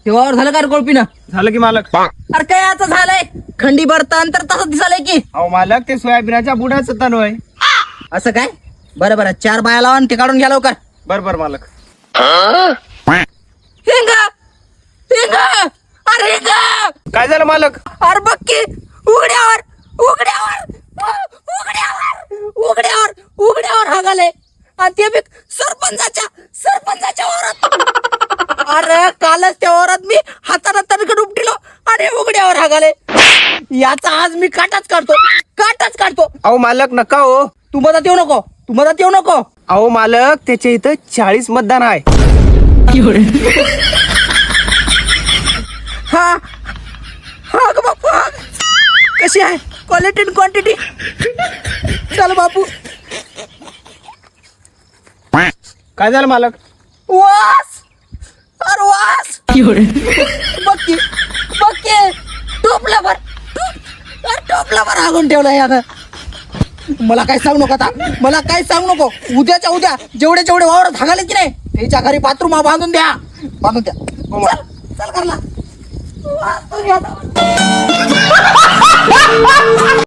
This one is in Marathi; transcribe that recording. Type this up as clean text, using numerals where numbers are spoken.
तेव्हावर झालं का रे कोळपीनं? झालं की मालक. अरे काय आता झालंय? खंडी भरतान तर तसं दिसालंय की. अहो मालक, ते सोयाबीनाच्या बुडाचं तण आहे. असं काय? बरं बरं, 4 बाया लावा आणि ते काढून घ्या लवकर. बरोबर मालक. हिंगा हिंगा, अरे हिंगा, काय झालं मालक? अरे बघ की उघड्यावर उघड्यावर उघड्यावर उघड्यावर उघड्यावर हागाले आणि ते बी सरपंचाच्या वावरात. अरे कालच त्या वावरात मी हाताला तणकड उपटिलो आणि उघड्यावर हागाले. याचा आज मी काटाच काढतो. अहो मालक नका हो. तू मदत येऊ नको. अहो मालक, त्याच्या इथं 40 मतदान आहे. हा ग बापू, कशी आहे क्वालिटी आणि क्वांटिटी? चल बापू. काय झालं मालक? वास, अरे वास. बक्की टोपल्यावर हागून ठेवलाय आता. मला काय सांगू नको. उद्याच्या उद्या जेवढे वावरात हागाले की नाही, त्याच्या घरी बाथरूम बांधून द्या. चल करला.